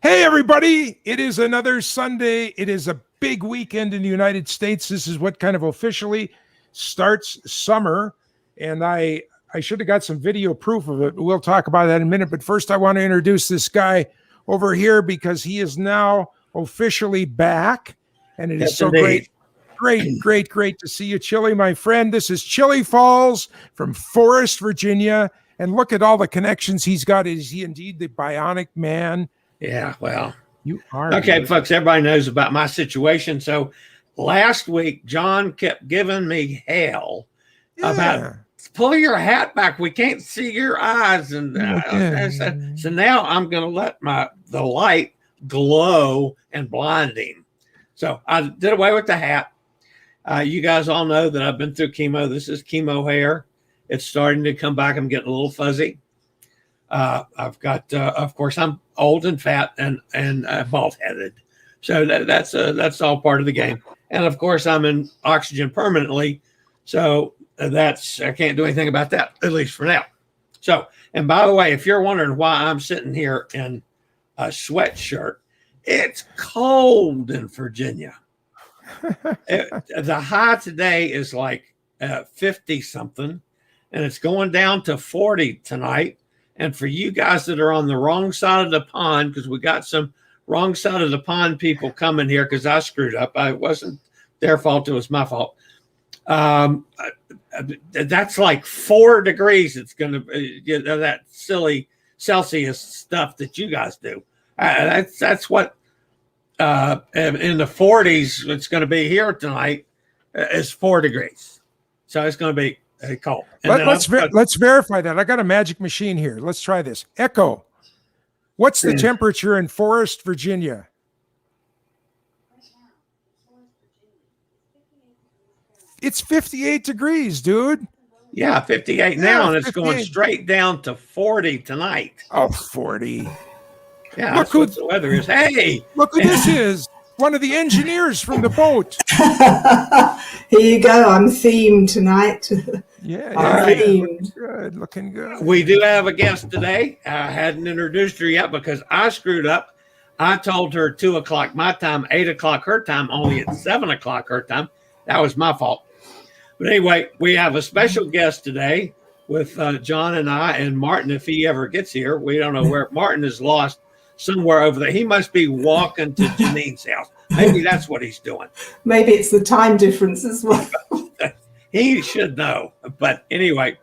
Hey, everybody. It is another Sunday. It is a big weekend in the United States. This is what kind of officially starts summer. And I should have got some video proof of it. We'll talk about that in a minute. But first, I want to introduce this guy over here because he is now officially back. And it is so great to see you, Chillie, my friend. This is Chillie Falls from Forest, Virginia. And look at all the connections he's got. Is he indeed the bionic man? Yeah, well, you are. Okay, folks, everybody knows about my situation. So last week, John kept giving me hell about pull your hat back. We can't see your eyes. And so now I'm going to let the light glow and blind him. So I did away with the hat. You guys all know that I've been through chemo. This is chemo hair. It's starting to come back. I'm getting a little fuzzy. I've got, of course, I'm old and fat and bald-headed, so that's all part of the game. And of course, I'm in oxygen permanently, so I can't do anything about that, at least for now. So, and by the way, if you're wondering why I'm sitting here in a sweatshirt, it's cold in Virginia. The high today is like 50 something, and it's going down to 40 tonight. And for you guys that are on the wrong side of the pond, because we got some wrong side of the pond people coming here because I screwed up. It wasn't their fault. It was my fault. That's like 4 degrees. It's going to be that silly Celsius stuff that you guys do. That's what in the 40s it's going to be here tonight is 4 degrees. So it's going to be cold. Let's verify that. I got a magic machine here. Let's try this. Echo. What's the temperature in Forest, Virginia? It's 58 degrees, dude. Yeah, 58 now, and it's 58. Going straight down to 40 tonight. Oh, 40. Yeah, look what the weather is. Hey, look who this is. One of the engineers from the boat. Here you go. I'm themed tonight. Looking good. We do have a guest today. I hadn't introduced her yet because I screwed up. I told her 2 o'clock my time, 8 o'clock her time, only at 7 o'clock her time. That was my fault. But anyway, we have a special guest today with John and I and Martin. If he ever gets here, we don't know where Martin is lost. Somewhere over there. He must be walking to Janine's house. Maybe that's what he's doing. Maybe it's the time difference as well. He should know. But anyway,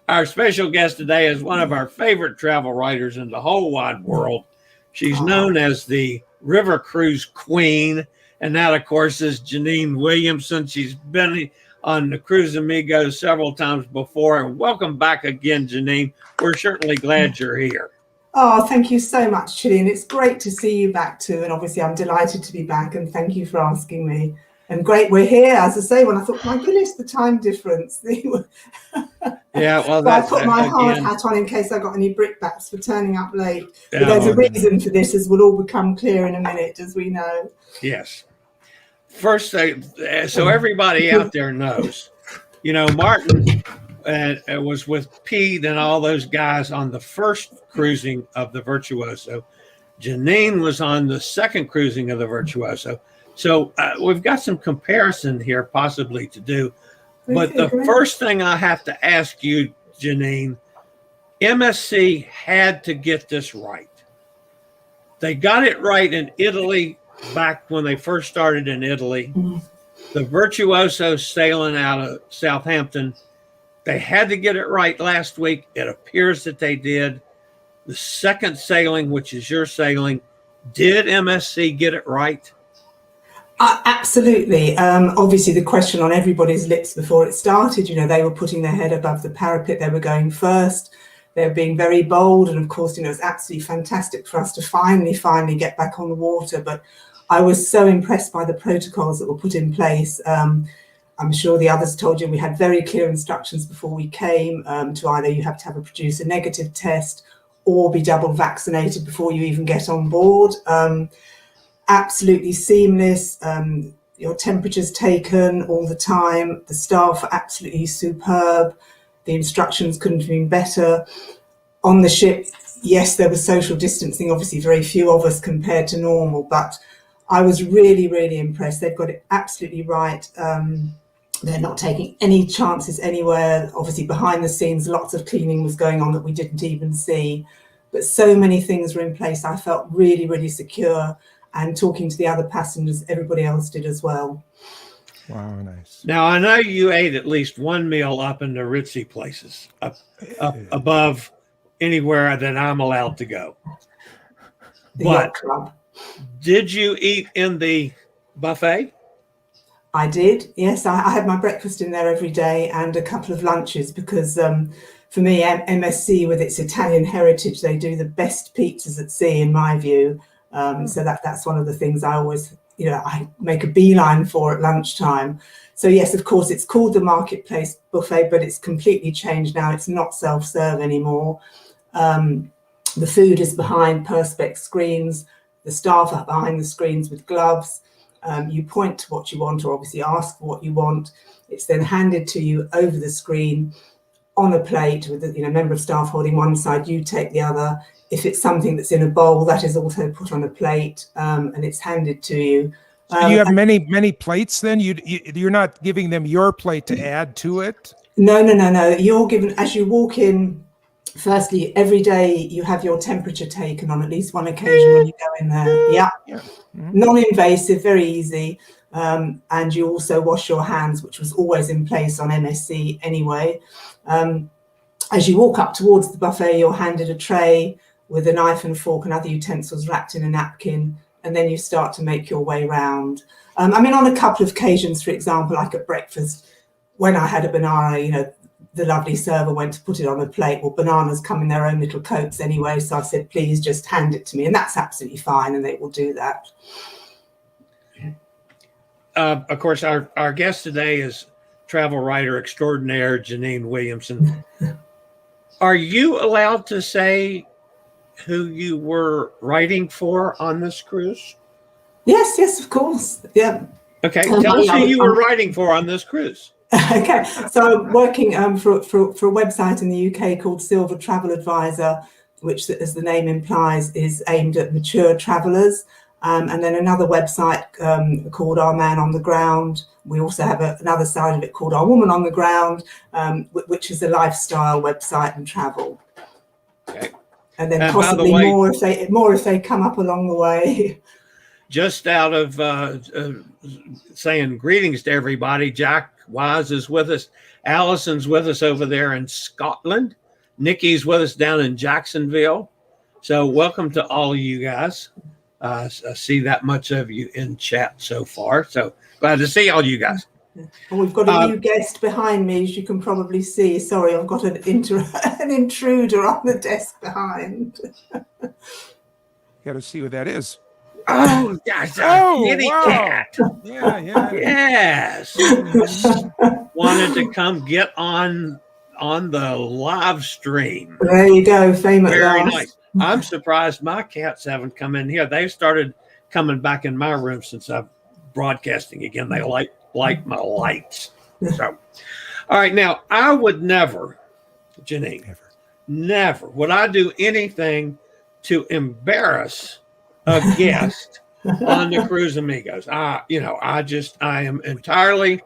our special guest today is one of our favorite travel writers in the whole wide world. She's known as the River Cruise Queen. And that, of course, is Jeanine Williamson. She's been on the Cruise Amigos several times before. And welcome back again, Jeanine. We're certainly glad you're here. Oh, thank you so much, Chillie. And it's great to see you back too. And obviously, I'm delighted to be back. And thank you for asking me. And great, we're here. As I say, when I thought, my goodness, the time difference. Yeah, well, I put my hard hat on in case I got any brickbats for turning up late. Yeah, but there's a reason for this, as will all become clear in a minute, as we know. Yes. First, so everybody out there knows, Martin was with Pete and all those guys on the first cruising of the Virtuoso. Jeanine was on the second cruising of the Virtuoso. So we've got some comparison here possibly to do. But the first thing I have to ask you, Jeanine, MSC had to get this right. They got it right in Italy back when they first started in Italy. The Virtuoso sailing out of Southampton. They had to get it right last week. It appears that they did. The second sailing, which is your sailing, did MSC get it right? Absolutely. Obviously, the question on everybody's lips before it started, they were putting their head above the parapet. They were going first. They were being very bold. And of course, it was absolutely fantastic for us to finally get back on the water. But I was so impressed by the protocols that were put in place. I'm sure the others told you we had very clear instructions before we came to either you have to produce a negative test or be double vaccinated before you even get on board. Absolutely seamless. Your temperature's taken all the time. The staff are absolutely superb. The instructions couldn't have been better. On the ship, yes, there was social distancing, obviously very few of us compared to normal, but I was really, really impressed. They've got it absolutely right. They're not taking any chances anywhere. Obviously, behind the scenes, lots of cleaning was going on that we didn't even see. But so many things were in place. I felt really, really secure. And talking to the other passengers, everybody else did as well. Wow, nice. Now, I know you ate at least one meal up in the ritzy places, up above anywhere that I'm allowed to go. The But yacht club. did you eat in the buffet? I did, yes. I had my breakfast in there every day and a couple of lunches because for me, MSC with its Italian heritage, they do the best pizzas at sea, in my view. So that's one of the things I always, I make a beeline for at lunchtime. So yes, of course, it's called the Marketplace Buffet, but it's completely changed now. It's not self-serve anymore. The food is behind perspex screens. The staff are behind the screens with gloves. You point to what you want, or obviously ask for what you want. It's then handed to you over the screen on a plate with a member of staff holding one side, you take the other. If it's something that's in a bowl, that is also put on a plate and it's handed to you. So you have many plates then? You're not giving them your plate to add to it? No. You're given, as you walk in, firstly, every day you have your temperature taken on at least one occasion when you go in there. Yeah. Mm-hmm. Non-invasive, very easy. And you also wash your hands, which was always in place on MSC anyway. As you walk up towards the buffet, you're handed a tray with a knife and fork and other utensils wrapped in a napkin, and then you start to make your way round. On a couple of occasions, for example, like at breakfast, when I had a banana, the lovely server went to put it on a plate. Well, bananas come in their own little coats anyway, so I said, please just hand it to me, and that's absolutely fine, and they will do that. Of course, our guest today is travel writer extraordinaire Jeanine Williamson. Are you allowed to say who you were writing for on this cruise? Yes, of course. Yeah. Okay, tell us who you were writing for on this cruise. Okay, so I'm working for a website in the UK called Silver Travel Advisor, which, as the name implies, is aimed at mature travellers. And then another website called Our Man on the Ground. We also have another side of it called Our Woman on the Ground, which is a lifestyle website and travel. Okay. And then possibly more if they come up along the way. Just out of saying greetings to everybody, Jack Wise is with us. Allison's with us over there in Scotland. Nikki's with us down in Jacksonville. So welcome to all of you guys. I see that much of you in chat so far. So glad to see all you guys. And we've got a new guest behind me, as you can probably see. Sorry, I've got an intruder on the desk behind. Got to see what that is. Oh, gosh, kitty cat. Yeah. Yes. Wanted to come get on the live stream. There you go, famous. Very nice. I'm surprised my cats haven't come in here. They've started coming back in my room since I'm broadcasting again. They like my lights. So, all right. Now, I would never, Jeanine, never would I do anything to embarrass a guest on the Cruise Amigos. I am entirely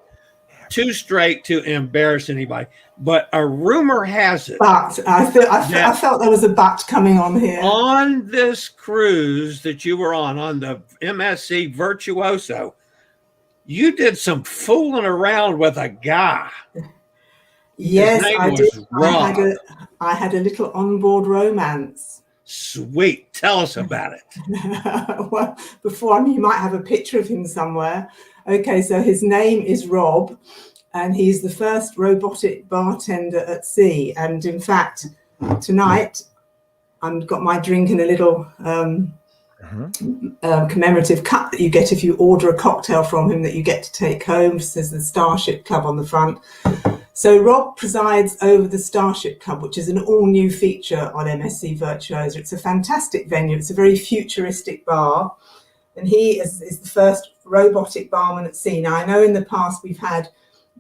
too straight to embarrass anybody. But a rumor has it. But I felt there was a but coming on here. On this cruise that you were on the MSC Virtuosa, you did some fooling around with a guy. Yes, I did. I had a little onboard romance. Sweet. Tell us about it. Well, you might have a picture of him somewhere. Okay, so his name is Rob, and he's the first robotic bartender at sea. And in fact, tonight, I've got my drink in a little commemorative cup that you get if you order a cocktail from him that you get to take home. Says the Starship Club on the front. So Rob presides over the Starship Club, which is an all-new feature on MSC Virtuosa. It's a fantastic venue. It's a very futuristic bar. And he is the first robotic barman at sea. Now, I know in the past we've had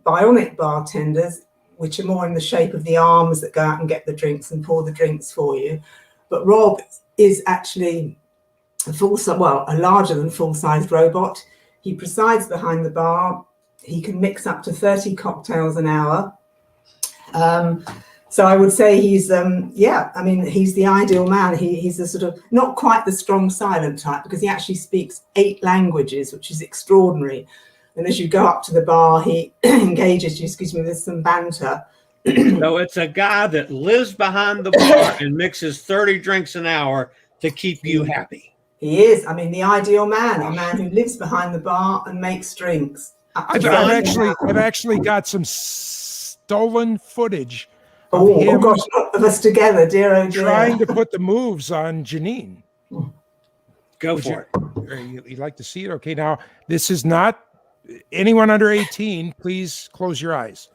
bionic bartenders. which are more in the shape of the arms that go out and get the drinks and pour the drinks for you. But Rob is actually a larger than full-sized robot. He presides behind the bar. He can mix up to 30 cocktails an hour. So I would say he's, he's the ideal man. He's a sort of, not quite the strong silent type, because he actually speaks 8 languages, which is extraordinary. And as you go up to the bar, he engages you, with some banter. So it's a guy that lives behind the bar and mixes 30 drinks an hour to keep you happy. He is, the ideal man, a man who lives behind the bar and makes drinks. I've actually got some stolen footage. Oh gosh, not of us together, dear, oh dear. Trying to put the moves on Jeanine. Go for it. You'd like to see it? Okay, now this is not anyone under 18. Please close your eyes.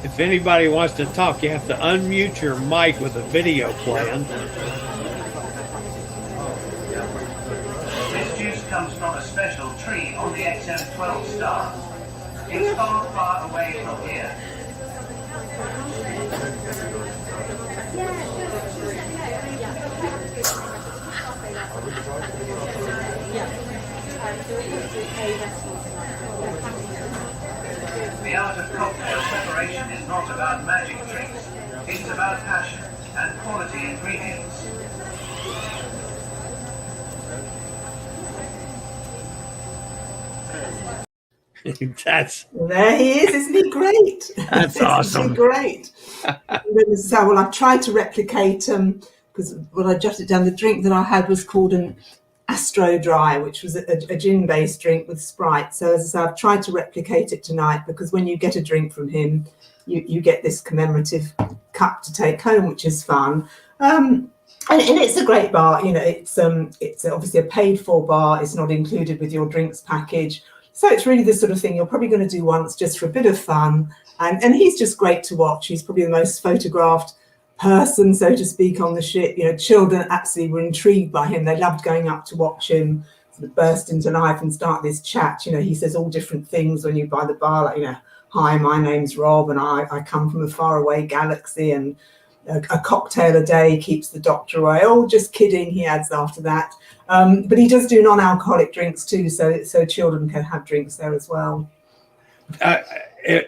If anybody wants to talk, you have to unmute your mic with a video playing. This juice comes from a special tree on the XM12 star. It's far, far away from here. The art of cocktail preparation is not about magic tricks. It's about passion and quality ingredients. There he is, isn't he great? That's awesome. Great. So, well, I've tried to replicate, because when I jotted down, the drink that I had was called an Astro Dry, which was a gin-based drink with Sprite. So as I say, I've tried to replicate it tonight, because when you get a drink from him, you get this commemorative cup to take home, which is fun. And it's a great bar. It's obviously a paid-for bar. It's not included with your drinks package. So it's really the sort of thing you're probably going to do once just for a bit of fun. And he's just great to watch. He's probably the most photographed person, so to speak, on the ship. Children absolutely were intrigued by him. They loved going up to watch him sort of burst into life and start this chat. He says all different things when you buy the bar, like, hi, my name's Rob and I come from a faraway galaxy, and a cocktail a day keeps the doctor away. Oh, just kidding, he adds after that. But he does do non-alcoholic drinks too, so children can have drinks there as well.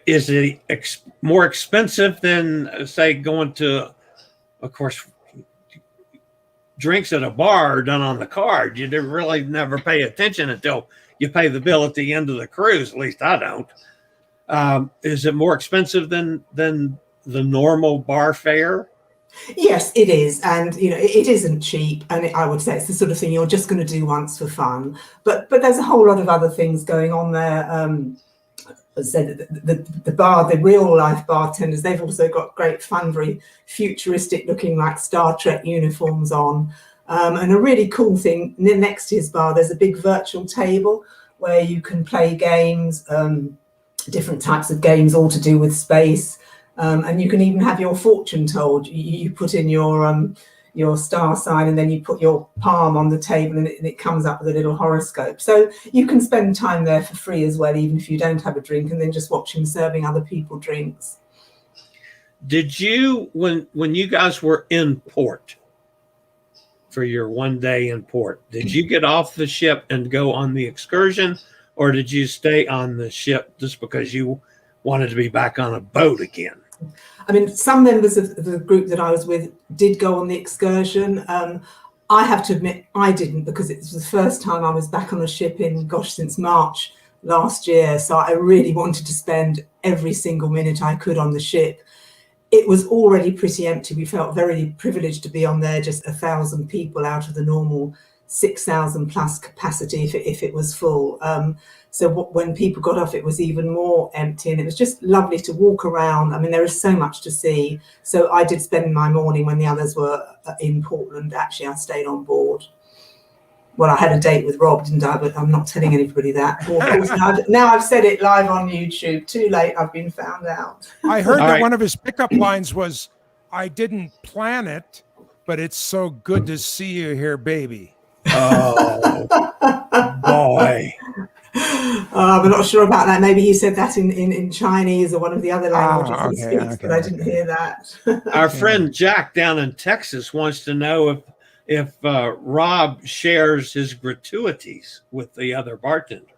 Is it more expensive than, say, going to, of course, drinks at a bar are done on the card? You really never pay attention until you pay the bill at the end of the cruise. At least I don't. Is it more expensive than the normal bar fare? Yes, it is. And, it isn't cheap. And I would say it's the sort of thing you're just going to do once for fun. But there's a whole lot of other things going on there. As I said, the bar, the real life bartenders, they've also got great fun, very futuristic looking, like Star Trek uniforms on. And a really cool thing, next to his bar, there's a big virtual table where you can play games, different types of games, all to do with space. And you can even have your fortune told. You put in your star sign, and then you put your palm on the table, and it comes up with a little horoscope. So you can spend time there for free as well, even if you don't have a drink, and then just watch him serving other people drinks. Did you, when you guys were in port for your one day in port, did you get off the ship and go on the excursion, or did you stay on the ship just because you wanted to be back on a boat again? Some members of the group that I was with did go on the excursion. I have to admit I didn't, because it was the first time I was back on a ship since March last year. So I really wanted to spend every single minute I could on the ship. It was already pretty empty. We felt very privileged to be on there, just 1,000 people out of the normal 6,000 plus capacity if it was full. So when people got off, it was even more empty, and it was just lovely to walk around. There is so much to see. So I did spend my morning when the others were in Portland. Actually, I stayed on board. Well, I had a date with Rob, didn't I? But I'm not telling anybody that. Well, of course, now I've said it live on YouTube. Too late, I've been found out. I heard that one of his pickup lines was, I didn't plan it, but it's so good to see you here, baby. Oh, boy. I'm not sure about that. Maybe he said that in Chinese or one of the other languages he speaks, but I didn't hear that. Our friend Jack down in Texas wants to know if Rob shares his gratuities with the other bartenders.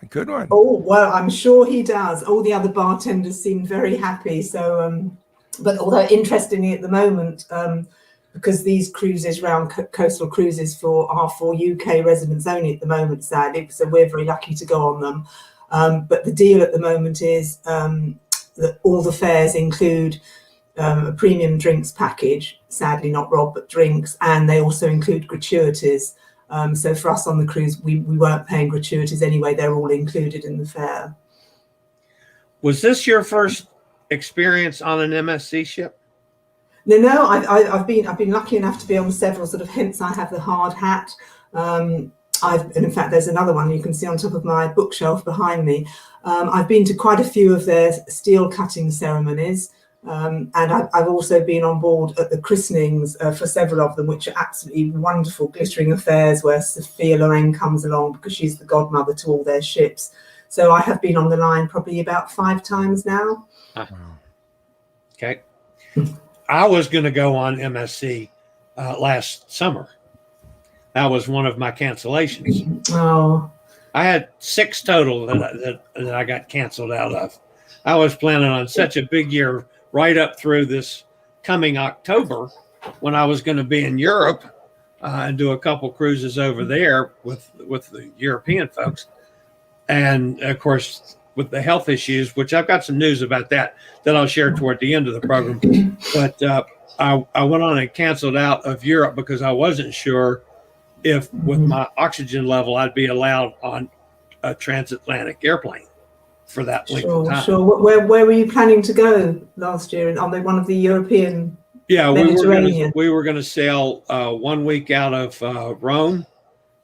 Good one. Oh, well, I'm sure he does. All the other bartenders seem very happy. So, but although interestingly at the moment, because these cruises round coastal cruises are for UK residents only at the moment, sadly, so we're very lucky to go on them. But the deal at the moment is that all the fares include a premium drinks package, sadly not Rob, but drinks, and they also include gratuities. So for us on the cruise, we weren't paying gratuities anyway. They're all included in the fare. Was this your first experience on an MSC ship? No, I've been lucky enough to be on several, sort of, hence I have the hard hat. And in fact, there's another one you can see on top of my bookshelf behind me. I've been to quite a few of their steel cutting ceremonies. And I've also been on board at the christenings for several of them, which are absolutely wonderful, glittering affairs where Sophia Loren comes along because she's the godmother to all their ships. So I have been on the line probably about 5 times now. Okay. I was going to go on MSC last summer. That was one of my cancellations. Oh, I had 6 total that I got canceled out of. I was planning on such a big year right up through this coming October when I was going to be in Europe and do a couple cruises over there with the European folks. And of course, with the health issues, which I've got some news about that I'll share toward the end of the program. But I went on and canceled out of Europe because I wasn't sure if with my oxygen level, I'd be allowed on a transatlantic airplane for that length of time. Sure. Where were you planning to go last year? On one of the European? Yeah, we were going to sail 1 week out of Rome,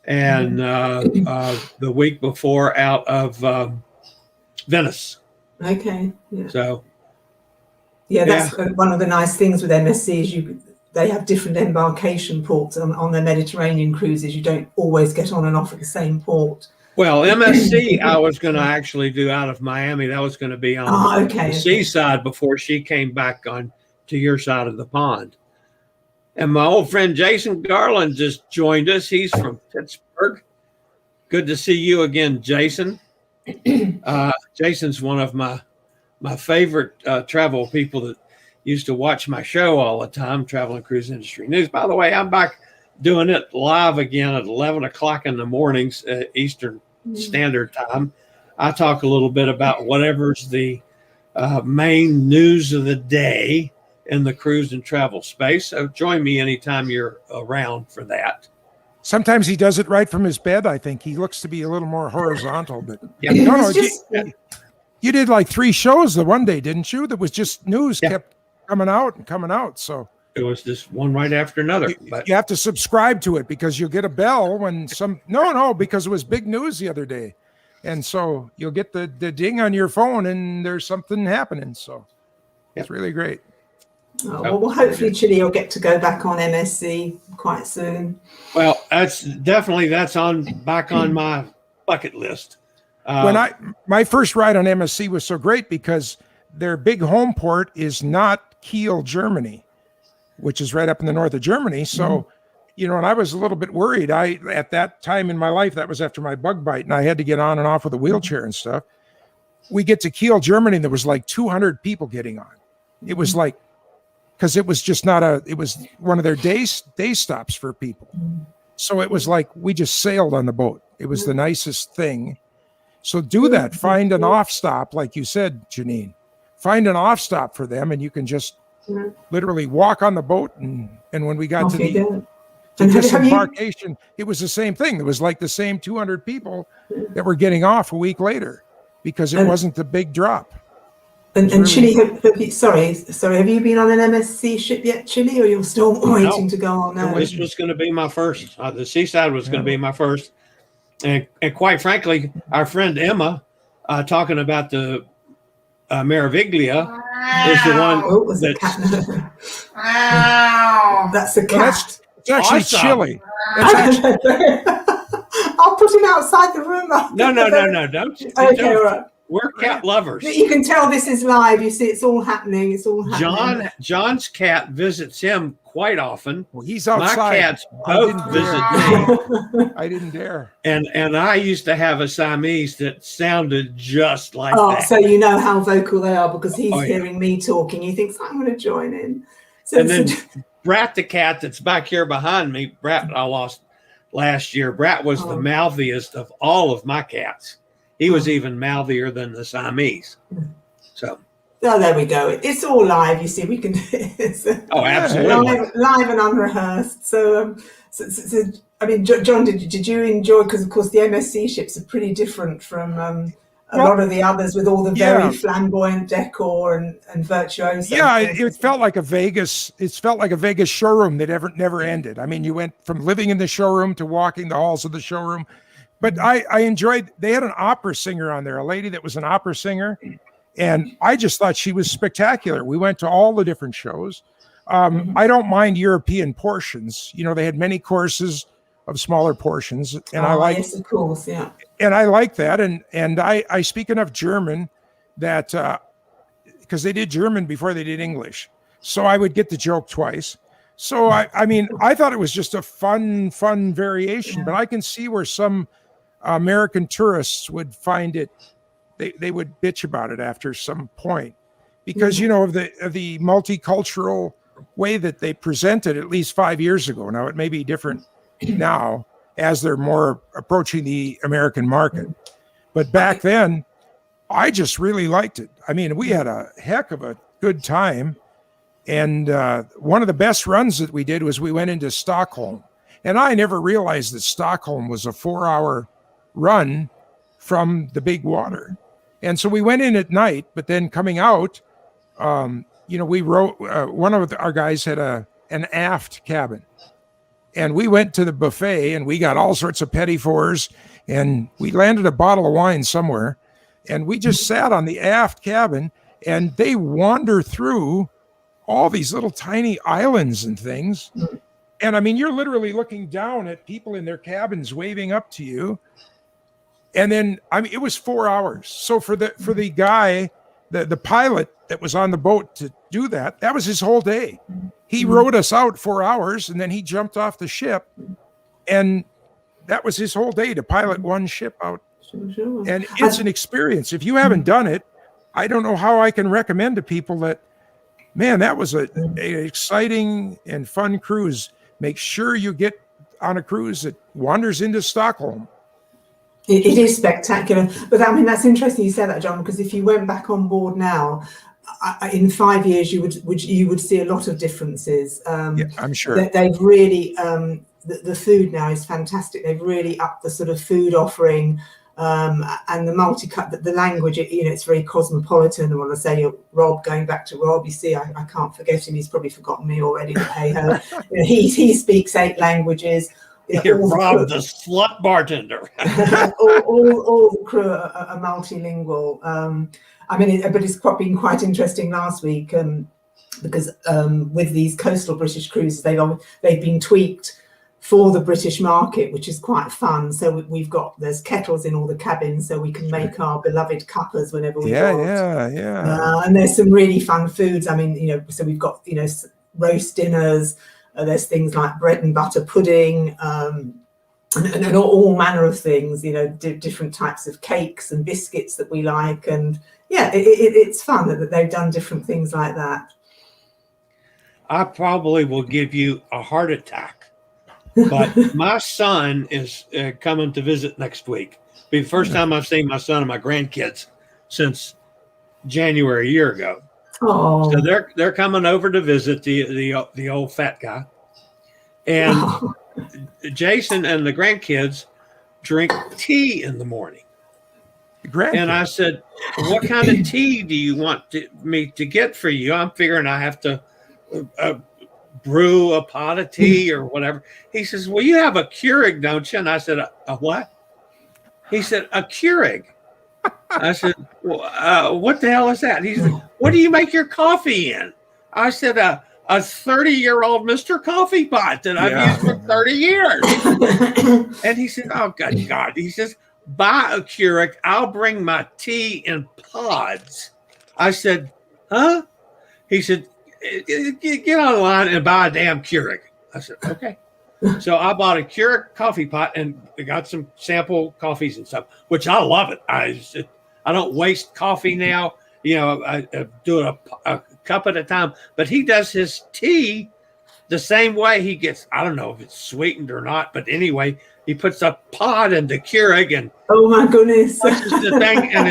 and the week before out of Venice. Okay. Yeah. So. Yeah, that's one of the nice things with MSC is they have different embarkation ports on their Mediterranean cruises. You don't always get on and off at the same port. Well, MSC, I was going to actually do out of Miami. That was going to be on the seaside before she came back on to your side of the pond. And my old friend Jason Garland just joined us. He's from Pittsburgh. Good to see you again, Jason. Jason's one of my favorite travel people that used to watch my show all the time, Travel and Cruise Industry News. By the way, I'm back doing it live again at 11 o'clock in the mornings, Eastern Standard Time. I talk a little bit about whatever's the main news of the day in the cruise and travel space. So join me anytime you're around for that. Sometimes he does it right from his bed. I think he looks to be a little more horizontal, but you did like 3 shows the one day, didn't you? That was just news kept coming out. So it was just one right after another. But you have to subscribe to it because you'll get a bell when because it was big news the other day. And so you'll get the ding on your phone and there's something happening. So it's really great. Oh, well, hopefully Chillie will get to go back on MSC quite soon. Well, that's back on my bucket list. My first ride on MSC was so great because their big home port is not Kiel, Germany, which is right up in the north of Germany. So, and I was a little bit worried. At that time in my life, that was after my bug bite, and I had to get on and off with a wheelchair and stuff. We get to Kiel, Germany, and there was like 200 people getting on. It was like, because it was just it was one of their day stops for people. So it was like we just sailed on the boat. It was the nicest thing. So do that. Find an off stop, like you said, Jeanine. Find an off stop for them, and you can just literally walk on the boat. And when we got to the disembarkation, it was the same thing. There was like the same 200 people that were getting off a week later because it wasn't the big drop. And Chillie, have you been on an MSC ship yet, Chillie, or you're still waiting to go on that? This was going to be my first. The seaside was going to be my first. And quite frankly, our friend Emma, talking about the Meraviglia, is the one Oh, it was a that's cat. That's a Well, cat. it's actually Awesome. Chillie. It's actually, I'll put him outside the room. no. Don't. Okay, all right. We're cat lovers. You can tell this is live. You see, it's all happening. It's all happening. John's cat visits him quite often. well, he's outside. My cats I both didn't visit dare. me. I didn't dare. And I used to have a Siamese that sounded just like Oh, that. so you know how vocal they are because he's Oh, yeah. hearing me talking. He thinks I'm going to join in. So, And then Brat the cat that's back here behind me, Brat I lost last year. Brat was the mouthiest of all of my cats. He was even mouthier than the Siamese. So. Oh, there we go. It's all live. You see, we can. It's Absolutely. live and unrehearsed. So, I mean, John, did you enjoy? Because of course the MSC ships are pretty different from a lot of the others with all the very flamboyant decor and virtuoso. Yeah, it felt like a Vegas. It felt like a Vegas showroom that never ended. I mean, you went from living in the showroom to walking the halls of the showroom. But I enjoyed. They had an opera singer on there, a lady that was an opera singer, and I just thought she was spectacular. We went to all the different shows. I don't mind European portions. You know, they had many courses of smaller portions, and I like. Yes, of course, yeah. And I like that, and I speak enough German that because they did German before they did English, so I would get the joke twice. So I mean, I thought it was just a fun variation, but I can see where some American tourists would find it. They would bitch about it after some point, because you know of the multicultural way that they presented at least 5 years ago. Now it may be different now as they're more approaching the American market, but back then I just really liked it. I mean, we had a heck of a good time, and one of the best runs that we did was we went into Stockholm, and I never realized that Stockholm was a 4-hour run from the big water. And so we went in at night, but then coming out, you know, we wrote, one of our guys had an aft cabin, and we went to the buffet and we got all sorts of petit fours, and we landed a bottle of wine somewhere, and we just sat on the aft cabin, and they wander through all these little tiny islands and things. And I mean, you're literally looking down at people in their cabins waving up to you. And then, I mean, it was 4 hours. So for the guy, the pilot that was on the boat to do that, that was his whole day. He rowed us out 4 hours, and then he jumped off the ship, and that was his whole day to pilot one ship out. Sure. And it's an experience. If you haven't done it, I don't know how I can recommend to people that, man, that was an exciting and fun cruise. Make sure you get on a cruise that wanders into Stockholm. It is spectacular, but I mean, that's interesting you said that, John, because if you went back on board now, in 5 years, you would see a lot of differences. Yeah, I'm sure. They've really, the food now is fantastic. They've really upped the sort of food offering, and the language, you know, it's very cosmopolitan. And when I say Rob, going back to Rob, you see, I can't forget him. He's probably forgotten me already, but hey ho. You know, he speaks 8 languages. You're Rob, the slut bartender. all the crew are multilingual. I mean, but it's been quite interesting last week because with these coastal British cruises, they've been tweaked for the British market, which is quite fun. So there's kettles in all the cabins, so we can make our beloved cuppers whenever we want. Yeah. And there's some really fun foods. I mean, you know, so we've got, you know, roast dinners. There's things like bread and butter pudding, and all manner of things, you know, different types of cakes and biscuits that we like. And yeah, it's fun that they've done different things like that. I probably will give you a heart attack, but my son is coming to visit next week. It'll be the first time I've seen my son and my grandkids since January a year ago. Oh. So they're coming over to visit the old fat guy, and Jason and the grandkids drink tea in the morning. And I said, "What kind of tea do you want me to get for you?" I'm figuring I have to brew a pot of tea or whatever. He says, "Well, you have a Keurig, don't you?" And I said, "A what?" He said, "A Keurig." I said, what the hell is that? He said, what do you make your coffee in? I said, a 30-year-old Mr. Coffee Pot that I've used for 30 years. And he said, oh, good God. He says, buy a Keurig. I'll bring my tea in pods. I said, huh? He said, get online and buy a damn Keurig. I said, okay. So I bought a Keurig coffee pot and got some sample coffees and stuff, which I love it. I don't waste coffee now. You know, I do it a cup at a time. But he does his tea the same way. He gets, I don't know if it's sweetened or not, but anyway, he puts a pod in the Keurig and oh my goodness, pushes the thing, and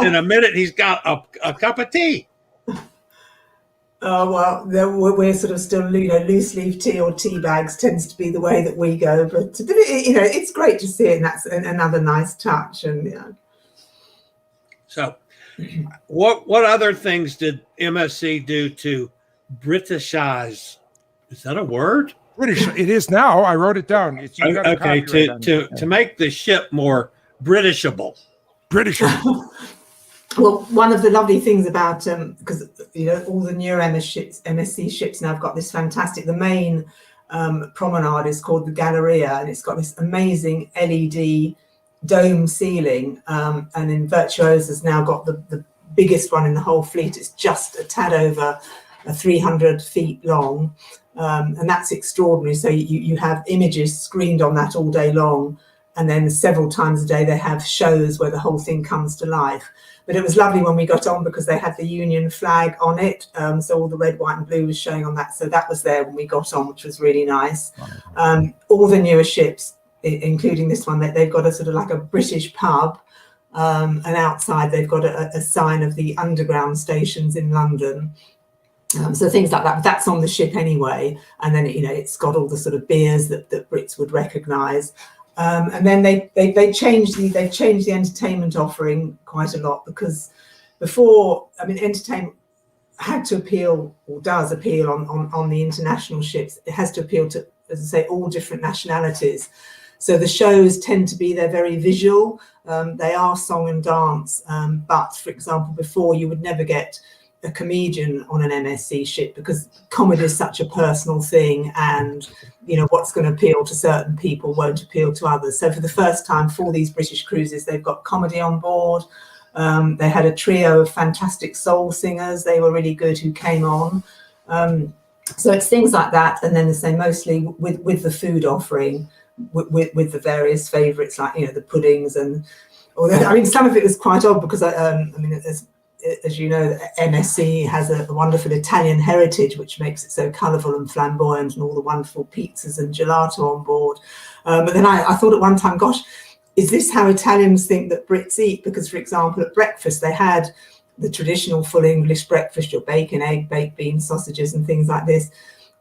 in a minute he's got a cup of tea. Oh, well, we're sort of still, loose leaf tea or tea bags tends to be the way that we go. But, it's great to see it, and that's another nice touch. And yeah. So what other things did MSC do to Britishize? Is that a word? British. It is now. I wrote it down. Okay, to make the ship more Britishable. Britishable. Well, one of the lovely things about because all the newer MSC ships now have got this fantastic. The main promenade is called the Galleria, and it's got this amazing LED dome ceiling. And in Virtuosa has now got the biggest one in the whole fleet. It's just a tad over 300 feet long, and that's extraordinary. So you have images screened on that all day long, and then several times a day they have shows where the whole thing comes to life. But it was lovely when we got on because they had the Union flag on it. So all the red, white and blue was showing on that. So that was there when we got on, which was really nice. All the newer ships, including this one, they've got a sort of like a British pub. And outside they've got a sign of the underground stations in London. So things like that, that's on the ship anyway. And then, it's got all the sort of beers that Brits would recognise. And then they've changed the entertainment offering quite a lot, because before, entertainment had to appeal, or does appeal on the international ships. It has to appeal to, as I say, all different nationalities. So the shows tend to be, they're very visual. They are song and dance. But for example, before you would never get a comedian on an MSC ship because comedy is such a personal thing, and what's going to appeal to certain people won't appeal to others. So for the first time for these British cruises, they've got comedy on board. They had a trio of fantastic soul singers. They were really good who came on. So it's things like that, and then the same mostly with the food offering, with the various favourites like the puddings, and some of it was quite odd because as you know, MSC has a wonderful Italian heritage, which makes it so colourful and flamboyant, and all the wonderful pizzas and gelato on board. But then I thought at one time, gosh, is this how Italians think that Brits eat? Because, for example, at breakfast, they had the traditional full English breakfast, your bacon, egg, baked beans, sausages and things like this.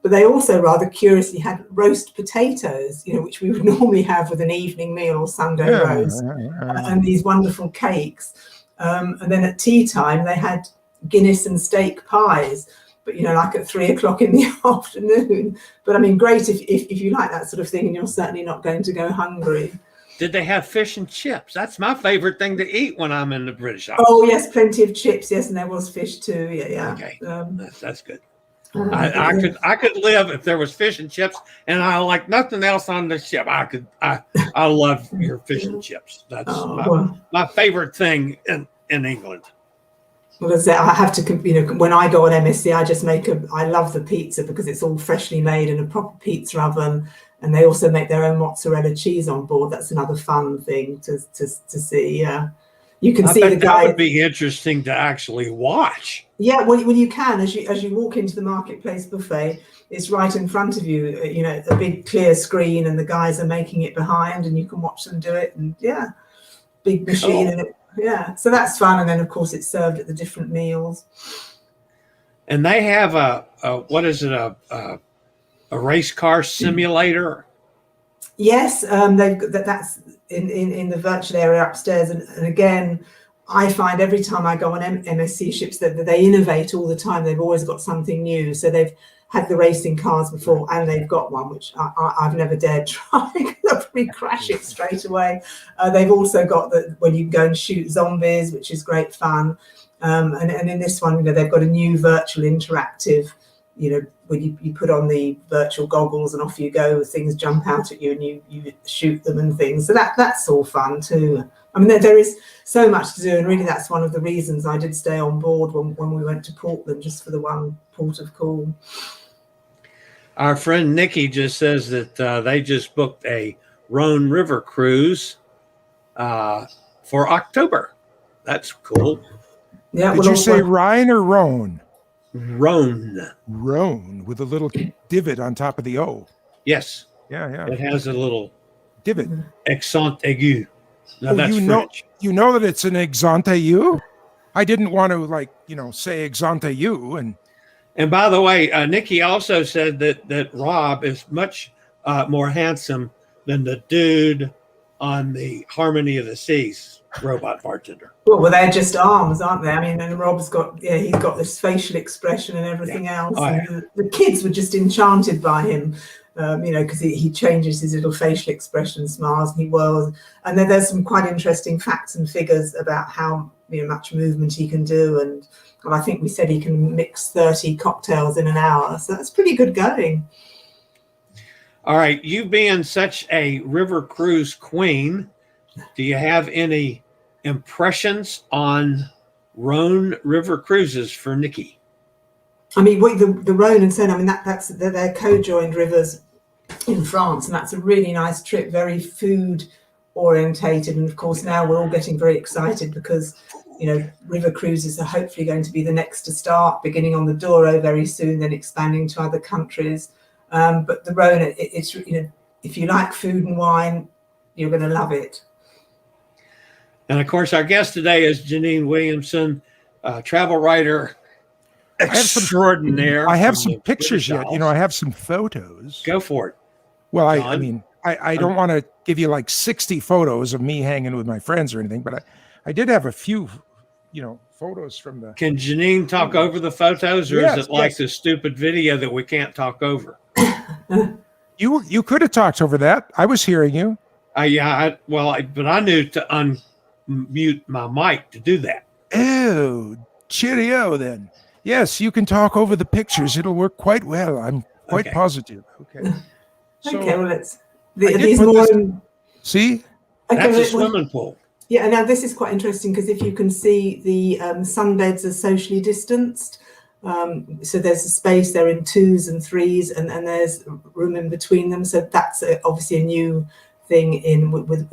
But they also rather curiously had roast potatoes, which we would normally have with an evening meal or Sunday roast, and these wonderful cakes. And then at tea time, they had Guinness and steak pies, but, like at 3 o'clock in the afternoon. But great if you like that sort of thing, and you're certainly not going to go hungry. Did they have fish and chips? That's my favorite thing to eat when I'm in the British Isles. Oh, yes, plenty of chips. Yes, and there was fish too. Yeah. Okay, that's good. I could live if there was fish and chips, and I like nothing else on the ship. I love your fish and chips. That's my favorite thing in England. Well, as I have to, when I go on MSC, I just I love the pizza because it's all freshly made in a proper pizza oven, and they also make their own mozzarella cheese on board. That's another fun thing to see. Yeah. You can see the guy. That would be interesting to actually watch. Yeah, well, you can as you walk into the marketplace buffet. It's right in front of you. A big clear screen, and the guys are making it behind, and you can watch them do it. And big machine, and so that's fun. And then of course it's served at the different meals. And they have a race car simulator. Yes, that's in the virtual area upstairs, and again, I find every time I go on MSC ships that they innovate all the time. They've always got something new. So they've had the racing cars before, and they've got one, which I've never dared try. They'll probably crash it straight away. They've also got when you go and shoot zombies, which is great fun. And in this one, they've got a new virtual interactive, when you put on the virtual goggles and off you go, things jump out at you and you shoot them and things. So that's all fun too. I mean, there is so much to do, and really that's one of the reasons I did stay on board when we went to Portland, just for the one port of call. Our friend Nikki just says that they just booked a Rhone River cruise for October. That's cool. Yeah. Did you say Rhine or Rhone? Rhone. Rhone, with a little divot on top of the O. Yes. Yeah. It has a little divot. Accent aigu. Now that's French. You know that it's an accent aigu? I didn't want to say accent aigu. And by the way, Nikki also said that Rob is much more handsome than the dude on the Harmony of the Seas robot bartender. Well, they're just arms, aren't they? I mean, and Rob's he's got this facial expression and everything else. Oh, yeah. And the kids were just enchanted by him, because he changes his little facial expression, smiles, and he whirls. And then there's some quite interesting facts and figures about how much movement he can do. And I think we said he can mix 30 cocktails in an hour. So that's pretty good going. All right. You being such a river cruise queen, do you have any impressions on Rhone River cruises for Nikki? I mean, the Rhone and Seine, I mean, they're co-joined rivers in France, and that's a really nice trip, very food orientated. And of course, now we're all getting very excited because, river cruises are hopefully going to be the next to start, beginning on the Douro very soon, then expanding to other countries. But the Rhone, it's if you like food and wine, you're going to love it. And of course, our guest today is Jeanine Williamson, travel writer extraordinaire. I have some pictures yet. I have some photos. Go for it. Well, I don't want to give you 60 photos of me hanging with my friends or anything, but I did have a few, photos from the. Can Jeanine talk over the photos, or is it like the stupid video that we can't talk over? You could have talked over that. I was hearing you. But I knew to unmute my mic to do that. Oh, cheerio then. Yes, you can talk over the pictures. It'll work quite well. I'm quite positive. Okay. Okay, well, these more. See? That's a swimming pool. Yeah, now this is quite interesting because if you can see the sunbeds are socially distanced. So there's a space, they're in 2s and 3s, and there's room in between them. So that's obviously a new thing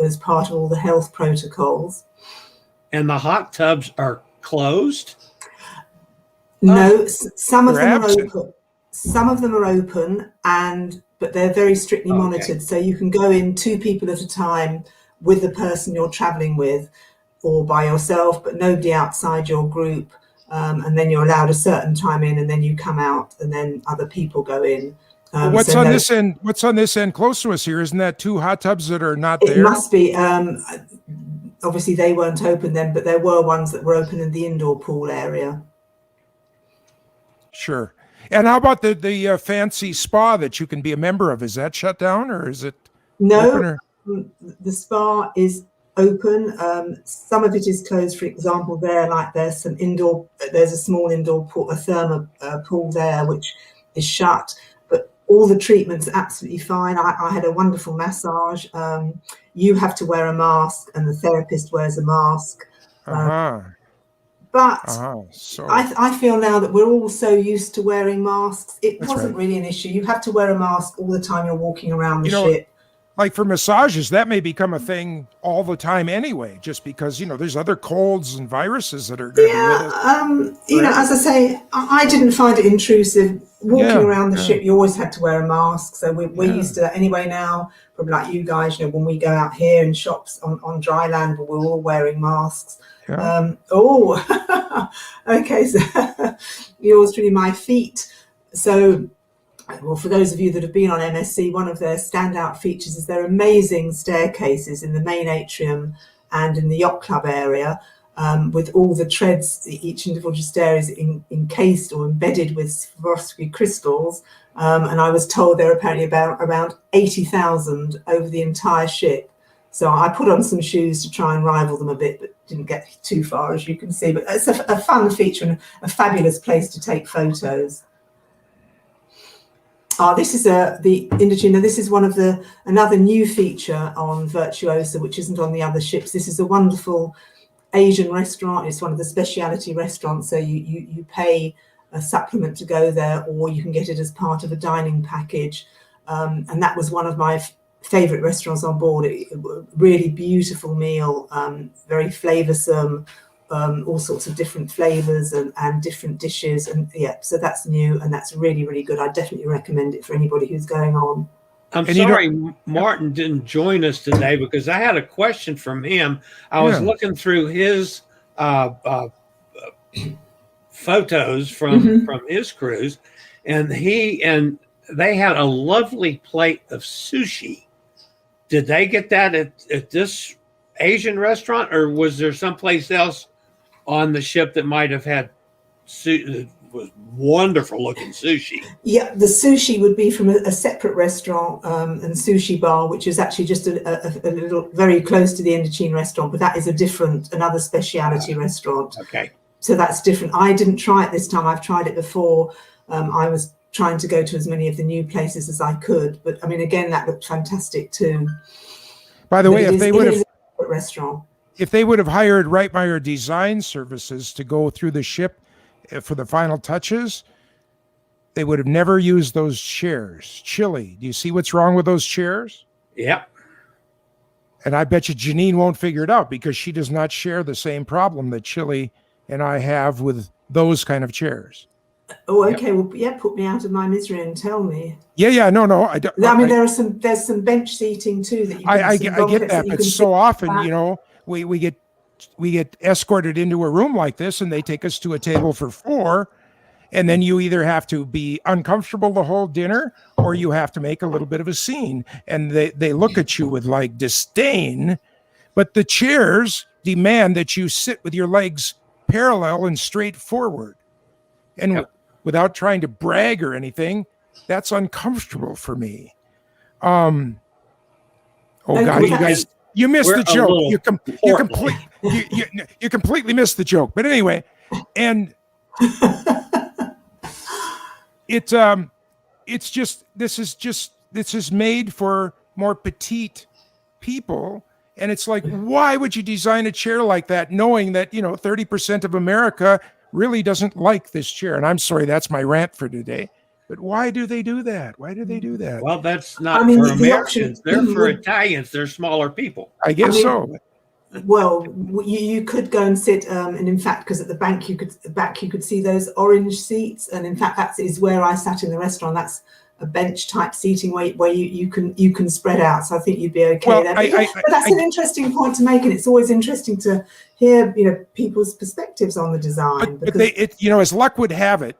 as part of all the health protocols. And the hot tubs are closed? No, some of them are open. Some of them are open, but they're very strictly monitored. So you can go in 2 people at a time with the person you're traveling with, or by yourself, but nobody outside your group. And then you're allowed a certain time in, and then you come out, and then other people go in. What's on this end? What's on this end close to us here? Isn't that 2 hot tubs that are not there? It must be. Obviously, they weren't open then, but there were ones that were open in the indoor pool area. Sure. And how about the fancy spa that you can be a member of? Is that shut down, or is it? No, the spa is open. Some of it is closed. For example, there's a small indoor pool, a thermal pool there, which is shut. But all the treatments are absolutely fine. I had a wonderful massage. You have to wear a mask, and the therapist wears a mask. But I feel now that we're all so used to wearing masks, it wasn't really an issue. You have to wear a mask all the time you're walking around the ship. Like for massages, that may become a thing all the time anyway, just because, there's other colds and viruses that are going to be with us. As I say, I didn't find it intrusive. Walking around the ship, you always had to wear a mask. So we're used to that anyway now. Probably like you guys, when we go out here in shops on dry land, we're all wearing masks. Yeah. Okay, so yours really my feet. So, well, for those of you that have been on MSC, one of their standout features is their amazing staircases in the main atrium and in the yacht club area. with all the treads, each individual stair is encased or embedded with Swarovski crystals. And I was told there are apparently around 80,000 over the entire ship. So I put on some shoes to try and rival them a bit, but didn't get too far, as you can see. But it's a fun feature and a fabulous place to take photos. This is the Indochina. This is one of another new feature on Virtuosa, which isn't on the other ships. This is a wonderful Asian restaurant. It's one of the specialty restaurants. So you pay a supplement to go there, or you can get it as part of a dining package. And that was one of my favorite restaurants on board. Really beautiful meal, very flavoursome, all sorts of different flavors and different dishes. And yeah, so that's new and that's really, really good. I definitely recommend it for anybody who's going on. I'm sorry Martin didn't join us today because I had a question from him. I was looking through his photos from his cruise, and they had a lovely plate of sushi. Did they get that at this Asian restaurant, or was there someplace else on the ship that might have had was wonderful looking sushi? Yeah, the sushi would be from a separate restaurant and sushi bar, which is actually just a little very close to the Indochine restaurant, but that is another speciality restaurant. Okay. So that's different. I didn't try it this time. I've tried it before. I was trying to go to as many of the new places as I could, but I mean, again, that looked fantastic too. By the way, if they would have restaurant, if they would have hired Reitmeyer Design Services to go through the ship for the final touches, they would have never used those chairs. Chillie, do you see what's wrong with those chairs? Yep. And I bet you Jeanine won't figure it out because she does not share the same problem that Chillie and I have with those kind of chairs. Oh, okay. Well, yeah, put me out of my misery and tell me. Yeah. No, I don't. I mean, there's some bench seating too that you can I get that, but so often, you know, we get escorted into a room like this and they take us to a table for 4, and then you either have to be uncomfortable the whole dinner or you have to make a little bit of a scene, and they look at you with like disdain. But the chairs demand that you sit with your legs parallel and straight forward. And without trying to brag or anything, that's uncomfortable for me. Oh God, you guys, you missed the joke. You completely missed the joke. But anyway, and it's just this is made for more petite people. And it's like, why would you design a chair like that, knowing that, 30% of America really doesn't like this chair? And I'm sorry, that's my rant for today. But why do they do that? Why do they do that? Well, that's not for Americans. They're for Italians. They're smaller people. I guess so. Well, you could go and sit, and in fact, because at the back you could see those orange seats, and in fact that is where I sat in the restaurant. That's a bench type seating where you can spread out. So I think you'd be okay there. But that's an interesting point to make, and it's always interesting to hear people's perspectives on the design. But as luck would have it,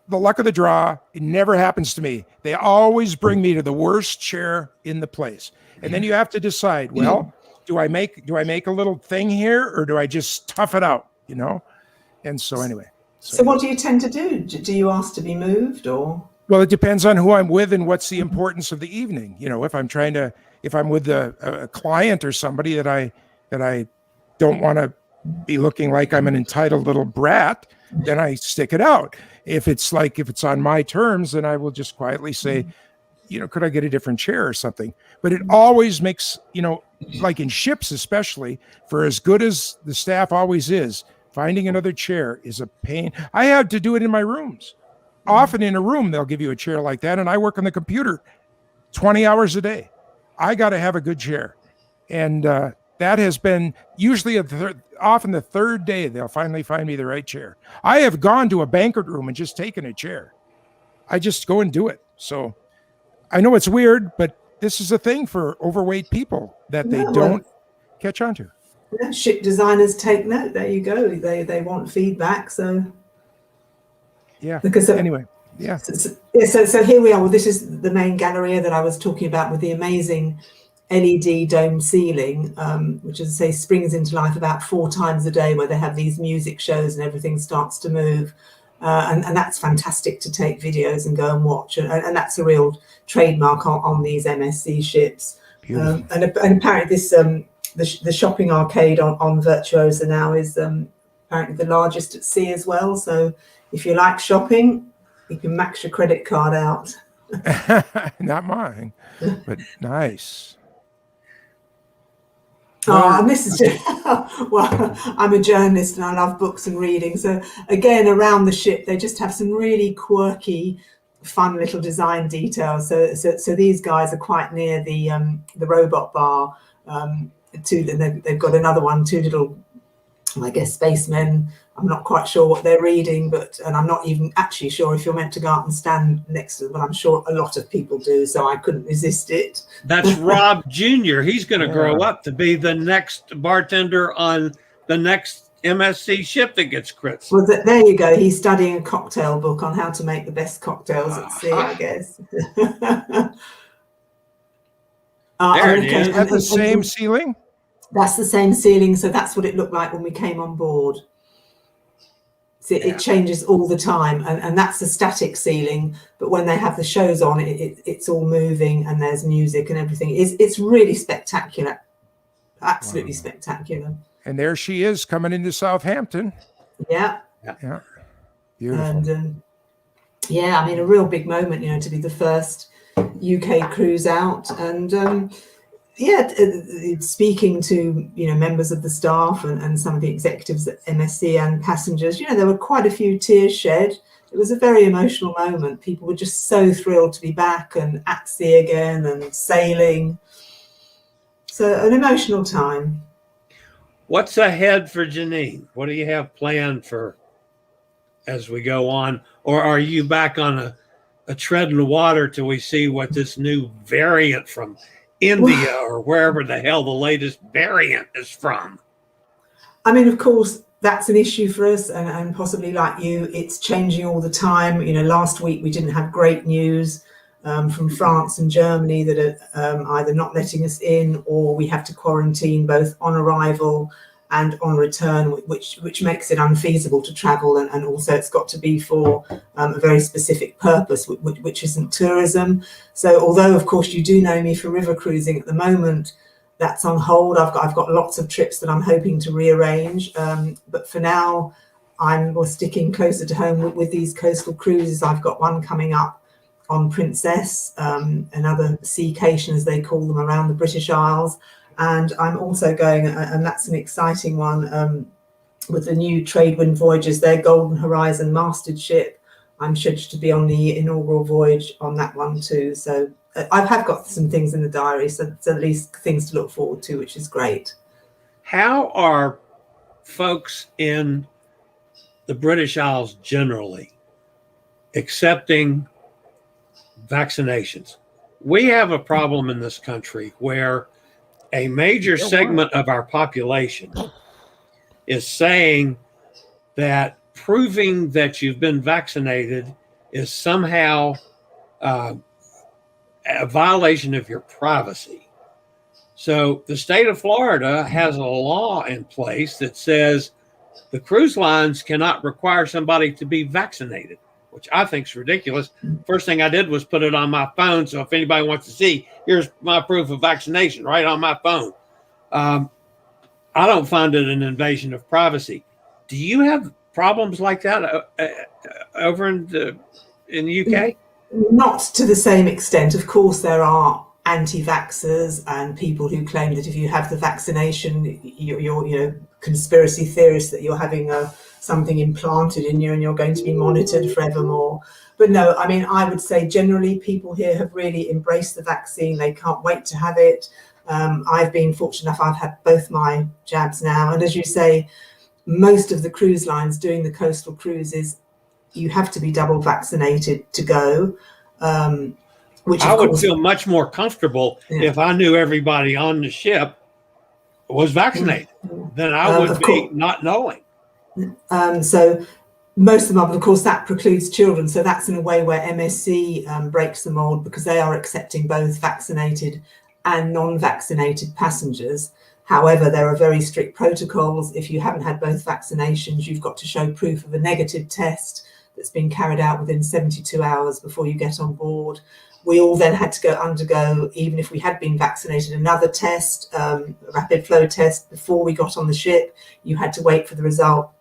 the luck of the draw, it never happens to me. They always bring me to the worst chair in the place, and then you have to decide. Well, do I make a little thing here, or do I just tough it out? And so anyway. So what do you tend to do? Do you ask to be moved, or? Well, it depends on who I'm with and what's the importance of the evening. If I'm with a client or somebody that I don't want to be looking like I'm an entitled little brat, then I stick it out. If it's on my terms, then I will just quietly say, could I get a different chair or something? But it always makes, like in ships especially, for as good as the staff always is, finding another chair is a pain. I had to do it in my rooms. Often in a room, they'll give you a chair like that, and I work on the computer 20 hours a day. I got to have a good chair. And that has been usually often the third day they'll finally find me the right chair. I have gone to a banquet room and just taken a chair. I just go and do it. So I know it's weird, but this is a thing for overweight people that they don't catch on to. Yeah, ship designers take note. There you go. They want feedback, so... Yeah. Because anyway, yeah. So here we are. Well, this is the main galleria that I was talking about with the amazing LED dome ceiling, which, as I say, springs into life about 4 times a day, where they have these music shows and everything starts to move. And that's fantastic to take videos and go and watch. And that's a real trademark on these MSC ships. And apparently this, the shopping arcade on Virtuosa now is apparently the largest at sea as well. So if you like shopping, you can max your credit card out. Not mine, but nice. Oh, and this is just, well, I'm a journalist and I love books and reading. So again, around the ship, they just have some really quirky, fun little design details. So these guys are quite near the robot bar. They've got another one, 2 little, I guess, spacemen. I'm not quite sure what they're reading, and I'm not even actually sure if you're meant to go out and stand next to them, but I'm sure a lot of people do, so I couldn't resist it. That's Rob Jr. He's going to grow up to be the next bartender on the next MSC ship that gets crits. Well, there you go. He's studying a cocktail book on how to make the best cocktails at sea, I guess. There it is. Is that the same ceiling? That's the same ceiling, so that's what it looked like when we came on board. So it changes all the time, and that's a static ceiling, but when they have the shows on, it's all moving and there's music and everything. It's really spectacular, absolutely spectacular. And there she is coming into Southampton. Yeah. Beautiful. And yeah, I mean, a real big moment, you know, to be the first UK cruise out. And yeah, speaking to, you know, members of the staff and some of the executives at MSC and passengers, you know, there were quite a few tears shed. It was a very emotional moment. People were just so thrilled to be back and at sea again and sailing. So an emotional time. What's ahead for Jeanine? What do you have planned for as we go on? Or are you back on a tread in the water till we see what this new variant from India or wherever the hell the latest variant is from? I mean, of course, that's an issue for us, and possibly like you, it's changing all the time. You know, last week we didn't have great news from France and Germany that are either not letting us in, or we have to quarantine both on arrival and on return, which makes it unfeasible to travel, and also it's got to be for a very specific purpose, which isn't tourism. So although of course you do know me for river cruising at the moment, that's on hold. I've got lots of trips that I'm hoping to rearrange, but for now I'm sticking closer to home with these coastal cruises. I've got one coming up on Princess, another seacation as they call them, around the British Isles. And I'm also going, and that's an exciting one, with the new Tradewind Voyages, their Golden Horizon masted ship. I'm scheduled to be on the inaugural voyage on that one too. So I have got some things in the diary, so it's at least things to look forward to, which is great. How are folks in the British Isles generally accepting vaccinations? We have a problem in this country where a major segment of our population is saying that proving that you've been vaccinated is somehow a violation of your privacy. So the state of Florida has a law in place that says the cruise lines cannot require somebody to be vaccinated, which I think is ridiculous. First thing I did was put it on my phone, so if anybody wants to see, here's my proof of vaccination right on my phone. I don't find it an invasion of privacy. Do you have problems like that over in the UK? Not to the same extent. Of course, there are anti-vaxxers and people who claim that if you have the vaccination, you're you know, conspiracy theorists, that you're having something implanted in you and you're going to be monitored forevermore. But no, I mean, I would say generally people here have really embraced the vaccine. They can't wait to have it. I've been fortunate enough, I've had both my jabs now. And as you say, most of the cruise lines doing the coastal cruises, you have to be double vaccinated to go. Which I would feel much more comfortable if I knew everybody on the ship was vaccinated than I would be not knowing. So most of them are, but of course that precludes children. So that's in a way where MSC breaks the mold, because they are accepting both vaccinated and non-vaccinated passengers. However, there are very strict protocols. If you haven't had both vaccinations, you've got to show proof of a negative test that's been carried out within 72 hours before you get on board. We all then had to undergo, even if we had been vaccinated, another test, a rapid flow test before we got on the ship. You had to wait for the result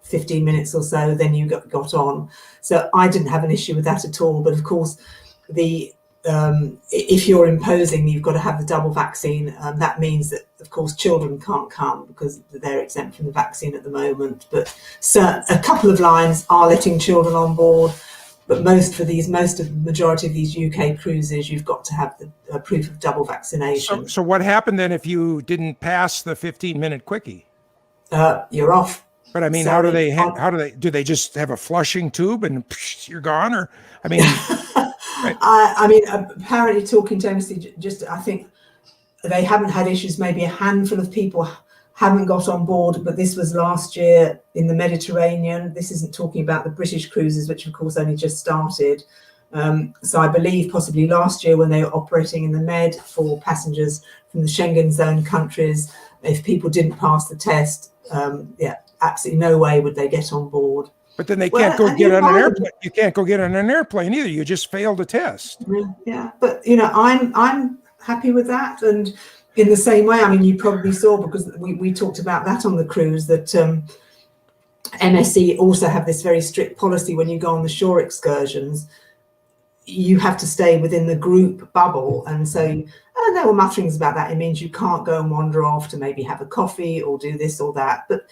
15 minutes or so, then you got on. So I didn't have an issue with that at all. But of course, if you're imposing you've got to have the double vaccine, that means that, of course, children can't come because they're exempt from the vaccine at the moment. But a couple of lines are letting children on board. But the majority of these UK cruises, you've got to have the proof of double vaccination. So what happened then if you didn't pass the 15-minute quickie? You're off. But I mean, how do they just have a flushing tube and you're gone? Or I mean, right. I mean, apparently talking to MSC, I think they haven't had issues. Maybe a handful of people haven't got on board, but this was last year in the Mediterranean. This isn't talking about the British cruises, which of course only just started. So I believe possibly last year when they were operating in the Med for passengers from the Schengen zone countries, if people didn't pass the test, absolutely no way would they get on board. But then they can't go get on an airplane. You can't go get on an airplane either. You just failed a test. Yeah, but I'm happy with that. And in the same way, I mean, you probably saw, because we talked about that on the cruise, that MSC also have this very strict policy when you go on the shore excursions. You have to stay within the group bubble. And so there were mutterings about that. It means you can't go and wander off to maybe have a coffee or do this or that. But,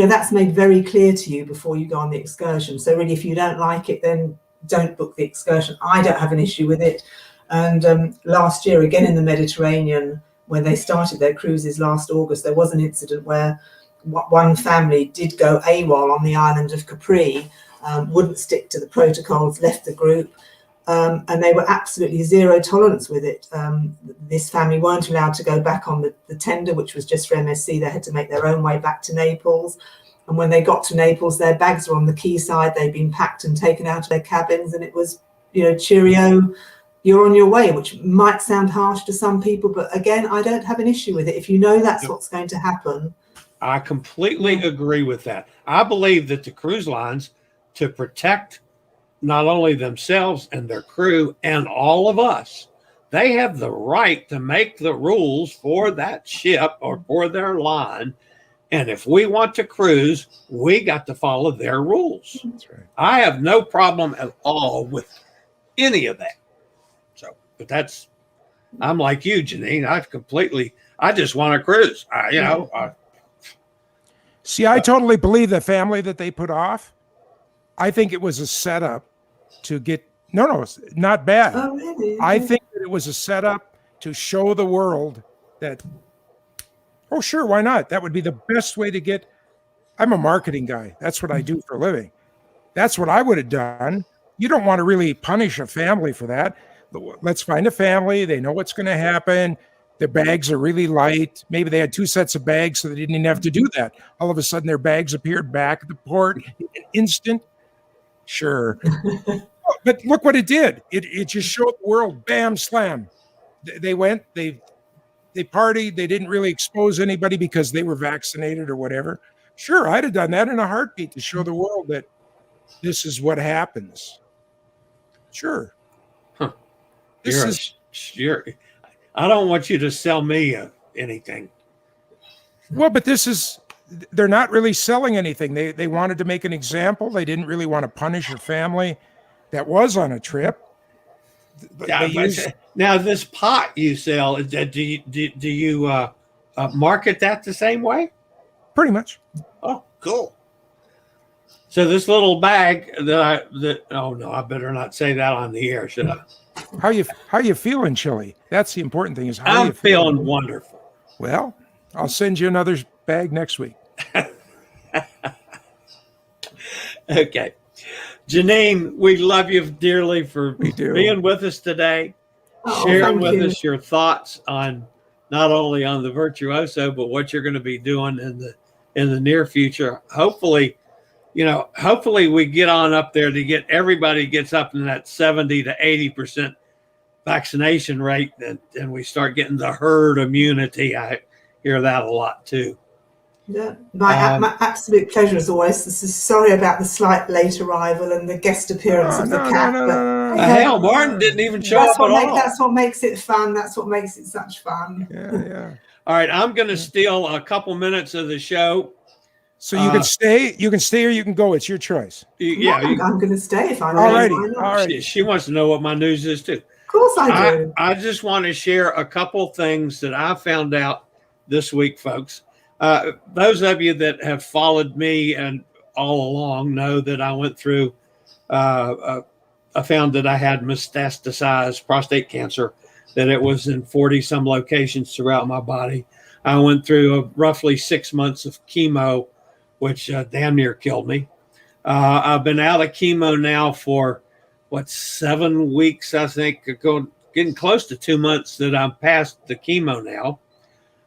that's made very clear to you before you go on the excursion. So really, if you don't like it, then don't book the excursion. I don't have an issue with it. And last year, again, in the Mediterranean, when they started their cruises last August, there was an incident where one family did go AWOL on the island of Capri, wouldn't stick to the protocols, left the group. And they were absolutely zero tolerance with it. This family weren't allowed to go back on the tender, which was just for MSC. They had to make their own way back to Naples. And when they got to Naples, their bags were on the quayside. They'd been packed and taken out of their cabins. And it was, cheerio, you're on your way, which might sound harsh to some people. But again, I don't have an issue with it. If you know that's what's going to happen. I completely agree with that. I believe that the cruise lines, to protect not only themselves and their crew and all of us, they have the right to make the rules for that ship or for their line. And if we want to cruise, we got to follow their rules. That's right. I have no problem at all with any of that. So, but I'm like you, Jeanine. I just want to cruise. See, I totally believe the family that they put off. I think it was a setup to get, no, it's not bad. Oh, really? I think that it was a setup to show the world that, oh, sure, why not? That would be the best way to get, I'm a marketing guy. That's what I do for a living. That's what I would have done. You don't want to really punish a family for that. Let's find a family. They know what's going to happen. Their bags are really light. Maybe they had 2 sets of bags, so they didn't even have to do that. All of a sudden, their bags appeared back at the port in an instant. Sure. But look what it did. It just showed the world, bam, slam. They went, they partied. They didn't really expose anybody because they were vaccinated or whatever. Sure, I'd have done that in a heartbeat to show the world that this is what happens. Sure. Huh. I don't want you to sell me anything. Well, but they're not really selling anything. They wanted to make an example. They didn't really want to punish a family that was on a trip. Now, this pot you sell, do you market that the same way? Pretty much. Oh, cool. So this little bag oh no, I better not say that on the air, should I? How you feeling, Chillie? That's the important thing. Is how I'm you feeling? feeling wonderful. Well, I'll send you another bag next week. Okay. Jeanine, we love you dearly for being with us today, sharing with us your thoughts on not only on the Virtuoso, but what you're going to be doing in the near future. Hopefully we get on up there to get everybody gets up in that 70 to 80% vaccination rate and we start getting the herd immunity. I hear that a lot too. Yeah, my absolute pleasure as always. This is sorry about the slight late arrival and the guest appearance of the cat. Hell, Martin didn't even show up at all. That's what makes it fun. That's what makes it such fun. Yeah. All right, I'm going to steal a couple minutes of the show. So you can stay. You can stay or you can go. It's your choice. I'm going to stay if I'm alrighty. She wants to know what my news is too. Of course I do. I just want to share a couple things that I found out this week, folks. Those of you that have followed me and all along know that I went through. I found that I had metastasized prostate cancer. That it was in 40 some locations throughout my body. I went through roughly 6 months of chemo, which damn near killed me. I've been out of chemo now for 7 weeks, I think, getting close to 2 months that I'm past the chemo now.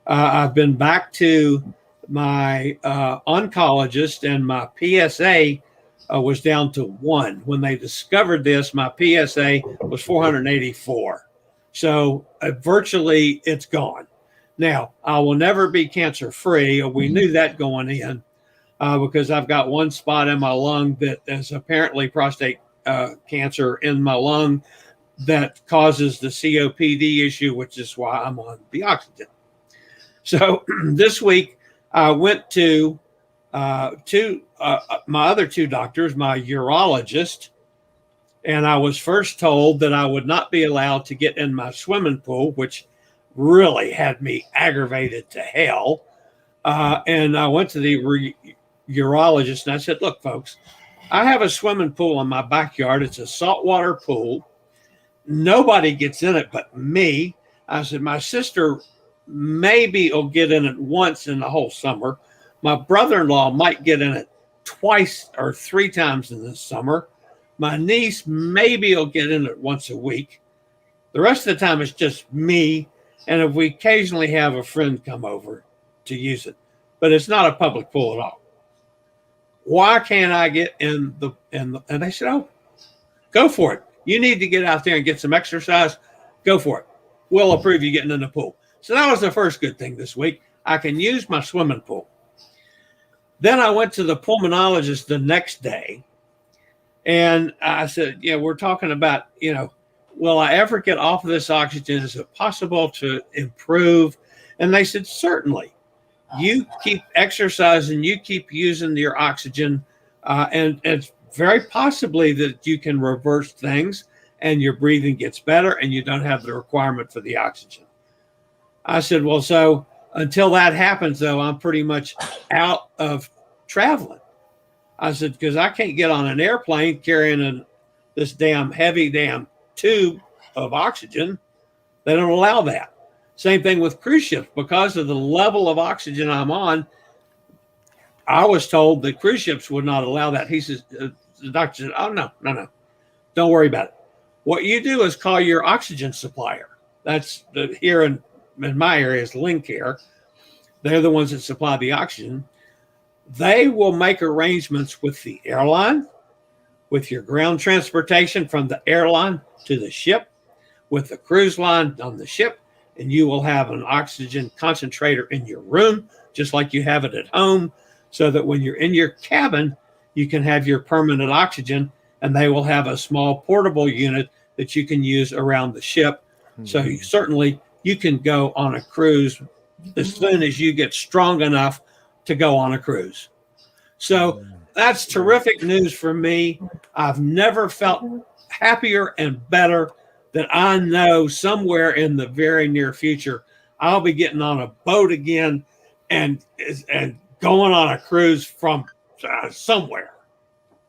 I've been back to my oncologist, and my PSA was down to 1. When they discovered this, my PSA was 484. So virtually it's gone. Now, I will never be cancer free. We knew that going in because I've got one spot in my lung that is apparently prostate cancer in my lung that causes the COPD issue, which is why I'm on the oxygen. So this week I went to my other 2 doctors, my urologist, and I was first told that I would not be allowed to get in my swimming pool, which really had me aggravated to hell. And I went to the urologist and I said, look, folks, I have a swimming pool in my backyard. It's a saltwater pool. Nobody gets in it but me. I said, my sister maybe will get in it once in the whole summer. My brother-in-law might get in it 2 or 3 times in the summer. My niece maybe will get in it once a week. The rest of the time it's just me. And if we occasionally have a friend come over to use it, but it's not a public pool at all. Why can't I get in the and they said, oh, go for it. You need to get out there and get some exercise. Go for it. We'll approve you getting in the pool. So that was the first good thing this week. I can use my swimming pool. Then I went to the pulmonologist the next day. And I said, we're talking about, will I ever get off of this oxygen? Is it possible to improve? And they said, certainly. You keep exercising, you keep using your oxygen, and it's very possibly that you can reverse things and your breathing gets better and you don't have the requirement for the oxygen. I said, well, so until that happens, though, I'm pretty much out of traveling. I said, because I can't get on an airplane carrying this heavy tube of oxygen. They don't allow that. Same thing with cruise ships. Because of the level of oxygen I'm on, I was told that cruise ships would not allow that. He says, the doctor said, oh, no. Don't worry about it. What you do is call your oxygen supplier. That's here in my area is Lincare. They're the ones that supply the oxygen. They will make arrangements with the airline, with your ground transportation from the airline to the ship, with the cruise line on the ship, and you will have an oxygen concentrator in your room, just like you have it at home, so that when you're in your cabin, you can have your permanent oxygen, and they will have a small portable unit that you can use around the ship. Mm-hmm. So you can go on a cruise as soon as you get strong enough to go on a cruise. So that's terrific news for me. I've never felt happier and better that I know somewhere in the very near future, I'll be getting on a boat again and going on a cruise from somewhere.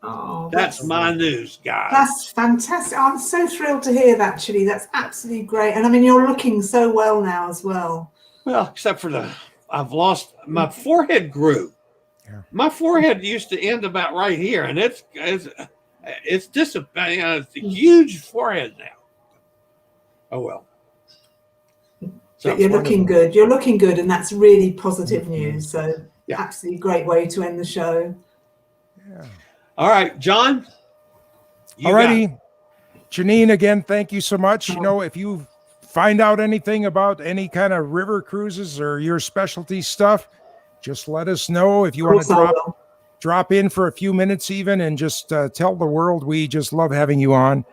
Oh, that's my news, guys. That's fantastic. I'm so thrilled to hear that, Chillie. That's absolutely great. And I mean, you're looking so well now as well. Well, except for I've lost my forehead grew. Yeah. My forehead used to end about right here, and it's just it's a huge forehead now. Oh well. But you're looking good. You're looking good, and that's really positive news. So absolutely great way to end the show. Yeah. All right, John. All righty. Jeanine, again, thank you so much. You know, if you find out anything about any kind of river cruises or your specialty stuff, just let us know. If you want to drop in for a few minutes even and just tell the world we just love having you on,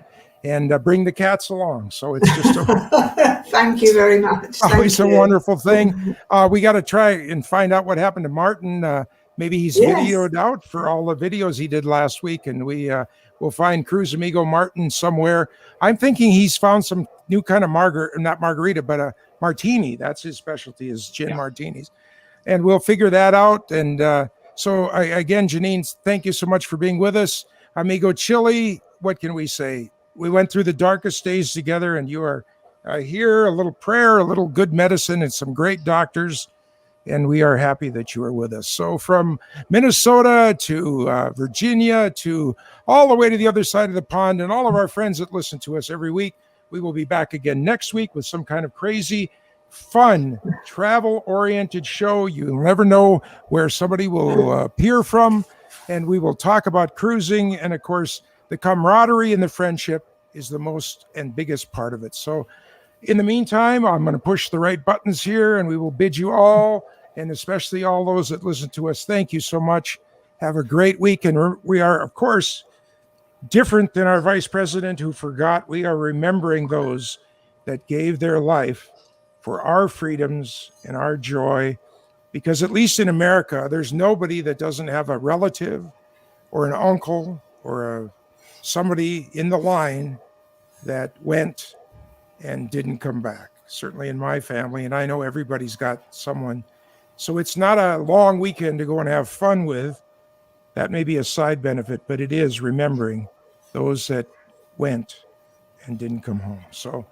and bring the cats along. So it's just thank you very much. Always a wonderful thing. We got to try and find out what happened to Martin. Maybe he's videoed out for all the videos he did last week, and we'll find Cruise Amigo Martin somewhere. I'm thinking he's found some new kind of not margarita, but a martini. That's his specialty, is gin martinis. And we'll figure that out. And so again, Jeanine, thank you so much for being with us. Amigo Chillie, what can we say? We went through the darkest days together, and you are here, a little prayer, a little good medicine, and some great doctors. And we are happy that you are with us. So from Minnesota to Virginia to all the way to the other side of the pond, and all of our friends that listen to us every week, we will be back again next week with some kind of crazy, fun, travel-oriented show. You'll never know where somebody will appear from, and we will talk about cruising. And, of course, the camaraderie and the friendship is the most and biggest part of it. So in the meantime, I'm going to push the right buttons here, and we will bid you all, and especially all those that listen to us, thank you so much. Have a great week. And we are, of course, different than our vice president who forgot. We are remembering those that gave their life for our freedoms and our joy, because at least in America, there's nobody that doesn't have a relative or an uncle or somebody in the line that went and didn't come back. Certainly in my family, and I know everybody's got someone. So it's not a long weekend to go and have fun with. That may be a side benefit, but it is remembering those that went and didn't come home. So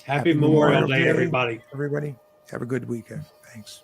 happy Memorial Day, everybody. Everybody, have a good weekend. Thanks.